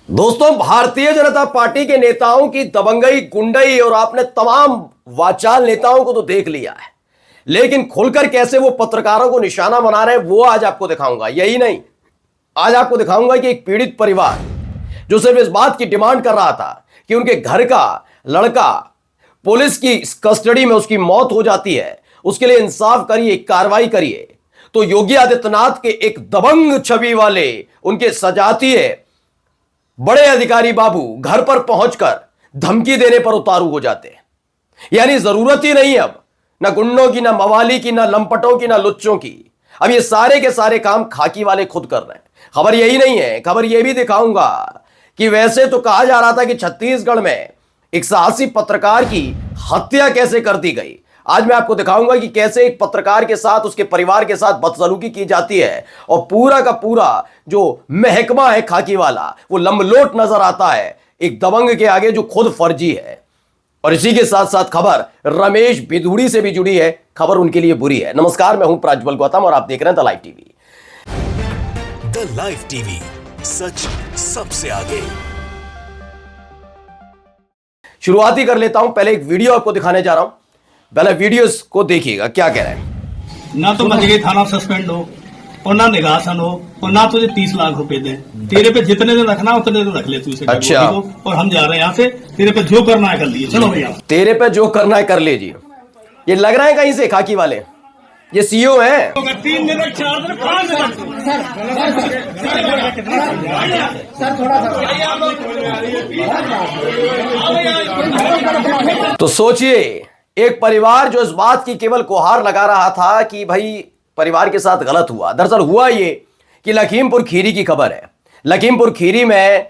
दोस्तों, भारतीय जनता पार्टी के नेताओं की दबंगई, गुंडई और आपने तमाम वाचाल नेताओं को तो देख लिया है, लेकिन खुलकर कैसे वो पत्रकारों को निशाना बना रहे हैं वो आज आपको दिखाऊंगा। यही नहीं, आज आपको दिखाऊंगा कि एक पीड़ित परिवार जो सिर्फ इस बात की डिमांड कर रहा था कि उनके घर का लड़का पुलिस की कस्टडी में उसकी मौत हो जाती है, उसके लिए इंसाफ करिए, कार्रवाई करिए। तो योगी आदित्यनाथ के एक दबंग छवि वाले उनके सजातीय बड़े अधिकारी बाबू घर पर पहुंचकर धमकी देने पर उतारू हो जाते हैं। यानी जरूरत ही नहीं अब ना गुंडों की, ना मवाली की, ना लंपटों की, ना लुच्चों की। अब ये सारे के सारे काम खाकी वाले खुद कर रहे हैं। खबर यही नहीं है, खबर यह भी दिखाऊंगा कि वैसे तो कहा जा रहा था कि छत्तीसगढ़ में एक साहसी पत्रकार की हत्या कैसे कर दी गई। आज मैं आपको दिखाऊंगा कि कैसे एक पत्रकार के साथ, उसके परिवार के साथ बदसलूकी की जाती है और पूरा का पूरा जो महकमा है खाकी वाला वो लंबलोट नजर आता है एक दबंग के आगे जो खुद फर्जी है। और इसी के साथ साथ खबर रमेश बिधूड़ी से भी जुड़ी है। खबर उनके लिए बुरी है। नमस्कार, मैं हूं प्राज्वल गौतम और आप देख रहे हैं the live TV. The live TV, सच सबसे आगे। शुरुआत ही कर लेता हूं। पहले एक वीडियो आपको दिखाने जा रहा हूं, पहले वीडियो को देखिएगा क्या कह रहे हैं। ना तो मजगई थाना सस्पेंड हो और ना निगासन हो और ना तुझे 30 लाख रुपए दे। तेरे पे जितने दिन रखना उतने दिन रख ले तू इसे। अच्छा, और हम जा रहे हैं यहाँ से। तेरे पे जो करना है कर लिए। चलो भैया, तेरे पे जो करना है कर लीजिए। ये लग रहा है कहीं से खाकी वाले, ये सीईओ हैं। 3 मिनट 4 दिन 5 मिनट। तो सोचिए, एक परिवार जो इस बात की केवल गुहार लगा रहा था कि भाई परिवार के साथ गलत हुआ। दरअसल हुआ ये कि लखीमपुर खीरी की खबर है। लखीमपुर खीरी में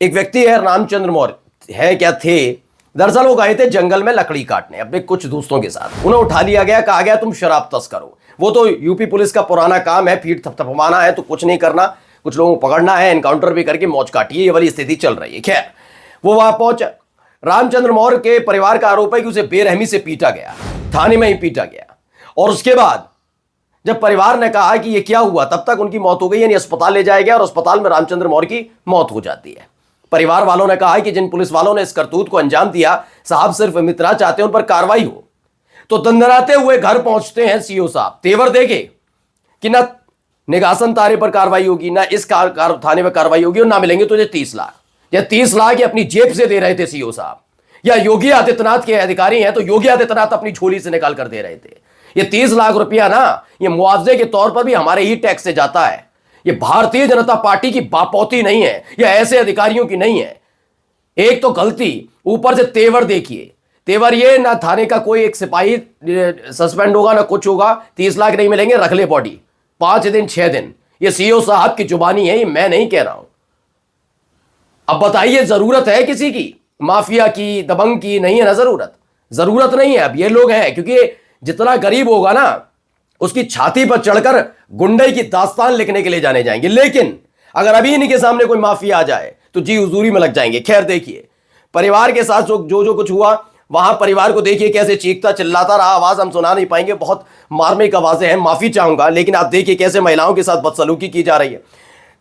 एक व्यक्ति है, रामचंद्र मौर्य है क्या थे। दरअसल वो गए थे जंगल में लकड़ी काटने अपने कुछ दोस्तों के साथ। उन्हें उठा लिया गया, कहा गया तुम शराब तस्कर हो। वो तो यूपी पुलिस का पुराना काम है, फीट थपथपाना है तो कुछ नहीं करना, कुछ लोगों को पकड़ना है, एनकाउंटर भी करके मौज काटिए, ये वाली स्थिति चल रही है। खैर, वो वहां पहुंचा। रामचंद्र मौर्य के परिवार का आरोप है कि उसे बेरहमी से पीटा गया, थाने में ही पीटा गया। और उसके बाद जब परिवार ने कहा कि ये क्या हुआ, तब तक उनकी मौत हो गई, यानी अस्पताल ले जाया गया और अस्पताल में रामचंद्र मौर्य की मौत हो जाती है। परिवार वालों ने कहा कि जिन पुलिस वालों ने इस करतूत को अंजाम दिया, साहब सिर्फ मित्रा चाहते हैं उन पर कार्रवाई हो। तो दंदनाते हुए घर पहुंचते हैं सीओ साहब। तेवर देखे कि ना निगासन तारे पर कार्रवाई होगी, ना इस थाने में कार्रवाई होगी और ना मिलेंगे तुझे 30 लाख। या 30 लाख अपनी जेब से दे रहे थे सीओ साहब, या योगी आदित्यनाथ के अधिकारी हैं तो योगी आदित्यनाथ अपनी झोली से निकाल कर दे रहे थे। ये 30 लाख रुपया ना, ये मुआवजे के तौर पर भी हमारे ही टैक्स से जाता है। ये भारतीय जनता पार्टी की बापौती नहीं है, या ऐसे अधिकारियों की नहीं है। एक तो गलती, ऊपर से तेवर देखिए। तेवर ये, ना थाने का कोई एक सिपाही सस्पेंड होगा ना कुछ होगा, 30 लाख नहीं मिलेंगे, रख ले बॉडी 5 दिन 6 दिन। ये सीओ साहब की जुबानी है, ये मैं नहीं कह रहा हूं। अब बताइए, जरूरत है किसी की माफिया की, दबंग की? नहीं है ना, जरूरत नहीं है। अब ये लोग हैं, क्योंकि जितना गरीब होगा ना उसकी छाती पर चढ़कर गुंडई की दास्तान लिखने के लिए जाने जाएंगे। लेकिन अगर अभी इन्हीं के सामने कोई माफिया आ जाए तो जी हुजूरी में लग जाएंगे। खैर, देखिए परिवार के साथ जो कुछ हुआ, वहां परिवार को देखिए कैसे चीखता चिल्लाता रहा। आवाज हम सुना नहीं पाएंगे, बहुत मार्मिक आवाजें हैं, माफी चाहूंगा। लेकिन आप देखिए कैसे महिलाओं के साथ बदसलूकी की जा रही है,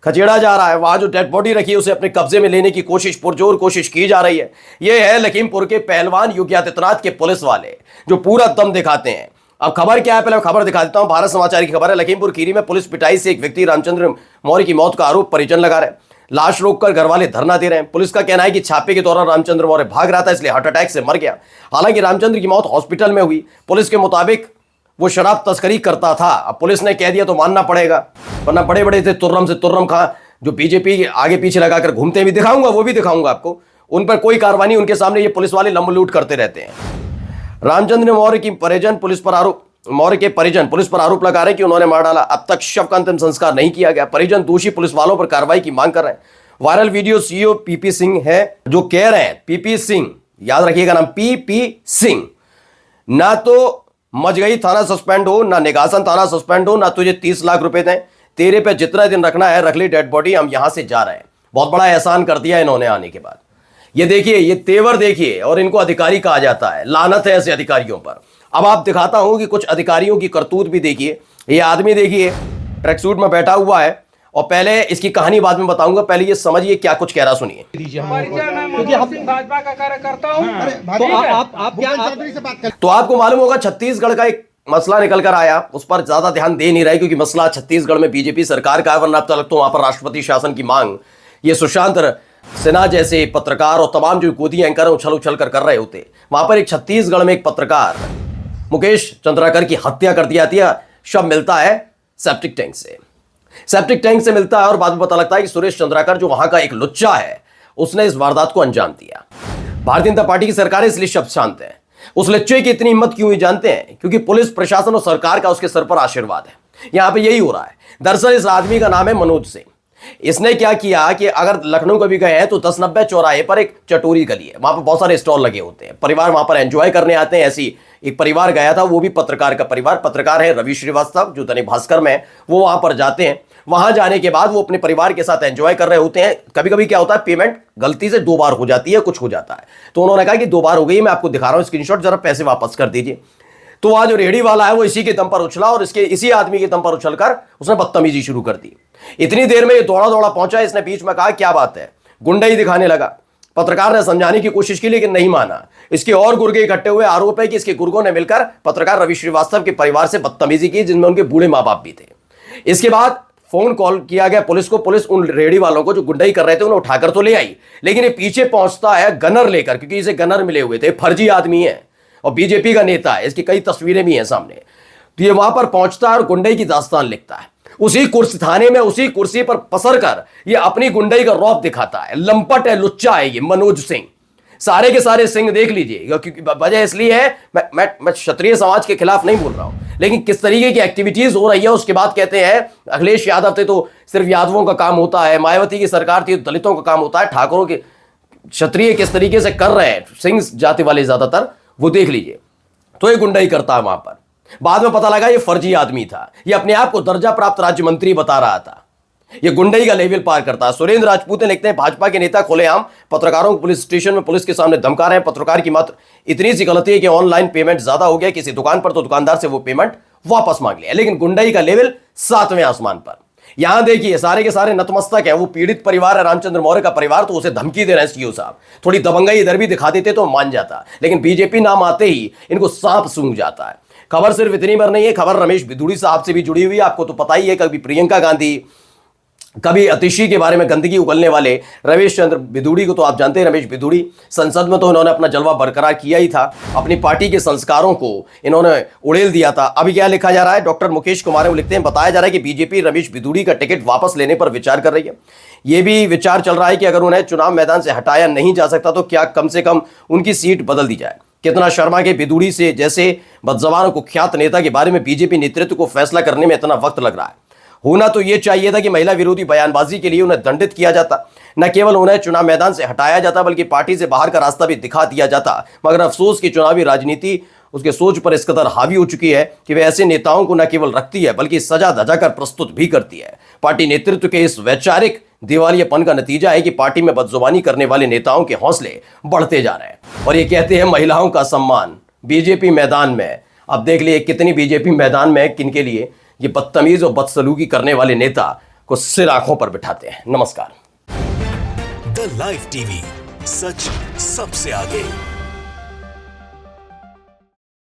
खचेड़ा जा रहा है। वहां जो डेड बॉडी रखी है उसे अपने कब्जे में लेने की कोशिश, पुरजोर कोशिश की जा रही है। यह है लखीमपुर के पहलवान योगी आदित्यनाथ के पुलिस वाले जो पूरा दम दिखाते हैं। अब खबर क्या है, पहले खबर दिखा देता हूं। भारत समाचार की खबर है। लखीमपुर खीरी में पुलिस पिटाई से एक व्यक्ति रामचंद्र मौर्य की मौत का आरोप परिजन लगा रहे हैं। लाश रोककर घर वाले धरना दे रहे हैं। पुलिस का कहना है कि छापे के दौरान रामचंद्र मौर्य भाग रहा था, इसलिए हार्ट अटैक से मर गया। हालांकि रामचंद्र की मौत हॉस्पिटल में हुई। पुलिस के मुताबिक वो शराब तस्करी करता था। अब पुलिस ने कह दिया तो मानना पड़ेगा, वरना बड़े बड़े थे तुर्रम से तुर्रम खां जो बीजेपी आगे पीछे लगाकर घूमते हैं, भी दिखाऊंगा, वो भी दिखाऊंगा आपको। उन पर कोई कार्रवाई नहीं, उनके सामने ये पुलिस वाले लंब लूट करते रहते हैं। रामचंद्र मौर्य के परिजन पुलिस पर आरोप लगा रहे हैं कि उन्होंने मार डाला। अब तक शव का अंतिम संस्कार नहीं किया गया। परिजन दोषी पुलिस वालों पर कार्रवाई की मांग कर रहे हैं। Viral video CEO PP Singh है जो कह रहे हैं, पीपी सिंह, याद रखिएगा नाम, पीपी सिंह, ना तो मजगई थाना सस्पेंड हो, ना निगासन थाना सस्पेंड हो, ना तुझे 30 लाख रुपए दें। तेरे पे जितना दिन रखना है रख ली डेड बॉडी, हम यहां से जा रहे हैं। बहुत बड़ा एहसान कर दिया इन्होंने आने के बाद। ये देखिए, ये तेवर देखिए, और इनको अधिकारी कहा जाता है। लानत है ऐसे अधिकारियों पर। अब आप दिखाता हूं कि कुछ अधिकारियों की करतूत भी देखिए। ये आदमी देखिए ट्रैक सूट में बैठा हुआ है और पहले इसकी कहानी बाद में बताऊंगा, पहले ये समझिए क्या कुछ कह रहा, सुनिए। परिचय मैं मनोज सिंह भाजपा का कार्यकर्ता हूँ। तो आप क्या चौधरी से बात कर तो आपको मालूम होगा छत्तीसगढ़ का एक मसला निकल कर आया, उस पर ज्यादा ध्यान दे नहीं रहे क्योंकि मसला छत्तीसगढ़ में बीजेपी सरकार का है, वरना अब तक तो वहां पर राष्ट्रपति शासन की मांग ये सुशांत सिन्हा जैसे पत्रकार और तमाम जो गोदी एंकर उछल उछल कर रहे होते। वहां पर एक छत्तीसगढ़ में एक पत्रकार मुकेश चंद्राकर की हत्या कर दी जाती है। शव मिलता है सेप्टिक टैंक से, सेप्टिक टैंक से मिलता है और बाद में पता लगता है कि सुरेश चंद्राकर जो वहां का एक लुच्चा है उसने इस वारदात को अंजाम दिया। भारतीय जनता पार्टी की सरकार है इसलिए शब्द शांत है। उस लुच्चे की इतनी हिम्मत क्यों हुई जानते हैं? क्योंकि पुलिस प्रशासन और सरकार का उसके सर पर आशीर्वाद है। यहां पे यही हो रहा है। दरअसल इस आदमी का नाम है मनोज सिंह। इसने क्या किया कि अगर लखनऊ कभी गए हैं तो 1090 चौराहे पर एक चटोरी गली है, वहां पर बहुत सारे स्टॉल लगे होते हैं, परिवार वहां पर एंजॉय करने आते हैं। ऐसी एक परिवार गया था, वो भी पत्रकार का परिवार, पत्रकार है रवि श्रीवास्तव जो दैनिक भास्कर में, वो वहां पर जाते हैं। वहां जाने के बाद वो अपने परिवार के साथ एंजॉय कर रहे होते हैं। कभी कभी क्या होता है पेमेंट गलती से 2 बार हो जाती है, कुछ हो जाता है, तो उन्होंने कहा कि 2 बार हो गई, मैं आपको दिखा रहा हूं स्क्रीनशॉट, जरा पैसे वापस कर दीजिए। तो वहां जो रेहड़ी वाला है वो इसी के दम पर उछला और इसी आदमी के दम पर उछलकर उसने बदतमीजी शुरू कर दी। इतनी देर में ये दौड़ा दौड़ा पहुंचा, इसने बीच में कहा क्या बात है, गुंडई दिखाने लगा। पत्रकार ने समझाने की कोशिश की लेकिन नहीं माना। इसके और गुर्गे इकट्ठे हुए, आरोप है कि इसके गुर्गों ने मिलकर पत्रकार रवि श्रीवास्तव के परिवार से बदतमीजी की, जिनमें उनके बूढ़े मां बाप भी थे। इसके बाद फोन कॉल किया गया पुलिस को। पुलिस उन रेहड़ी वालों को जो गुंडई कर रहे थे उन्हें उठाकर तो ले आई, लेकिन ये पीछे पहुंचता है गनर लेकर, क्योंकि इसे गनर मिले हुए थे, फर्जी आदमी है और बीजेपी का नेता है, इसकी कई तस्वीरें भी हैं सामने। तो ये वहां पर पहुंचता है और गुंडई की दास्तान लिखता है। उसी कुर्सी थाने में उसी कुर्सी पर पसर कर ये अपनी गुंडई का रौब दिखाता है। लंपट है, लुच्चा है ये मनोज सिंह। सारे के सारे सिंह देख लीजिए, क्योंकि वजह इसलिए है मैं क्षत्रिय समाज के खिलाफ नहीं बोल रहा हूं, लेकिन किस तरीके की एक्टिविटीज हो रही है उसके बाद कहते हैं अखिलेश यादव थे तो सिर्फ यादवों का काम होता है, मायावती की सरकार थी तो दलितों का काम होता है। ठाकुरों के क्षत्रिय किस तरीके से कर रहे हैं, सिंह जाति वाले ज्यादातर, वो देख लीजिए। तो ये गुंडई करता है वहां पर। बाद में पता लगा ये फर्जी आदमी था, ये अपने आप को दर्जा प्राप्त राज्य मंत्री बता रहा था। ये गुंडई का लेवल पार करता है। सुरेंद्र राजपूत ने लिखते हैं भाजपा के नेता खुलेआम पत्रकारों को पुलिस स्टेशन में पुलिस के सामने धमका रहे हैं। पत्रकार की मात्र इतनी सी गलती है कि ऑनलाइन पेमेंट ज्यादा हो गया किसी दुकान पर, तो दुकानदार से वो पेमेंट वापस मांग लिया। लेकिन गुंडई का लेवल 7वें आसमान पर। यहां देखिए सारे के सारे नतमस्तक है। वो पीड़ित परिवार है, रामचंद्र मौर्य का परिवार, तो उसे धमकी दे रहे हैं सीओ साहब। थोड़ी दबंगई इधर भी दिखा देते तो मान जाता, लेकिन बीजेपी नाम आते ही इनको सांप सूंघ जाता है। खबर सिर्फ इतनी भर नहीं है, खबर रमेश बिधूड़ी साहब से भी जुड़ी हुई है। आपको तो पता ही है, कभी प्रियंका गांधी, कभी अतिशी के बारे में गंदगी उगलने वाले रमेश चंद्र बिधूड़ी को तो आप जानते हैं। रमेश बिधूड़ी संसद में तो इन्होंने अपना जलवा बरकरार किया ही था, अपनी पार्टी के संस्कारों को इन्होंने उड़ेल दिया था। अभी क्या लिखा जा रहा है, डॉक्टर मुकेश कुमार वो लिखते हैं बताया जा रहा है कि बीजेपी रमेश बिधूड़ी का टिकट वापस लेने पर विचार कर रही है। यह भी विचार चल रहा है कि अगर उन्हें चुनाव मैदान से हटाया नहीं जा सकता तो क्या कम से कम उनकी सीट बदल दी जाए। कितना शर्मा के बिधूड़ी से जैसे बदजबानों को ख्यात नेता के बारे में बीजेपी नेतृत्व को फैसला करने में इतना वक्त लग रहा है। होना तो यह चाहिए था कि महिला विरोधी बयानबाजी के लिए उन्हें दंडित किया जाता, न केवल उन्हें चुनाव मैदान से हटाया जाता बल्कि पार्टी से बाहर का रास्ता भी दिखा दिया जाता। मगर अफसोस की चुनावी राजनीति उसके सोच पर इस कदर हावी हो चुकी है कि वह ऐसे नेताओं को न केवल रखती है बल्कि सजा धजा कर प्रस्तुत भी करती है। पार्टी नेतृत्व के इस वैचारिक दिवालियापन का नतीजा है कि पार्टी में बदजुबानी करने वाले नेताओं के हौसले बढ़ते जा रहे हैं। और ये कहते हैं महिलाओं का सम्मान बीजेपी मैदान में। अब देख लिए कितनी बीजेपी मैदान में किनके लिए ये बदतमीज और बदसलूकी करने वाले नेता को सिर आंखों पर बिठाते हैं। नमस्कार। द लाइव टीवी, सच सबसे आगे।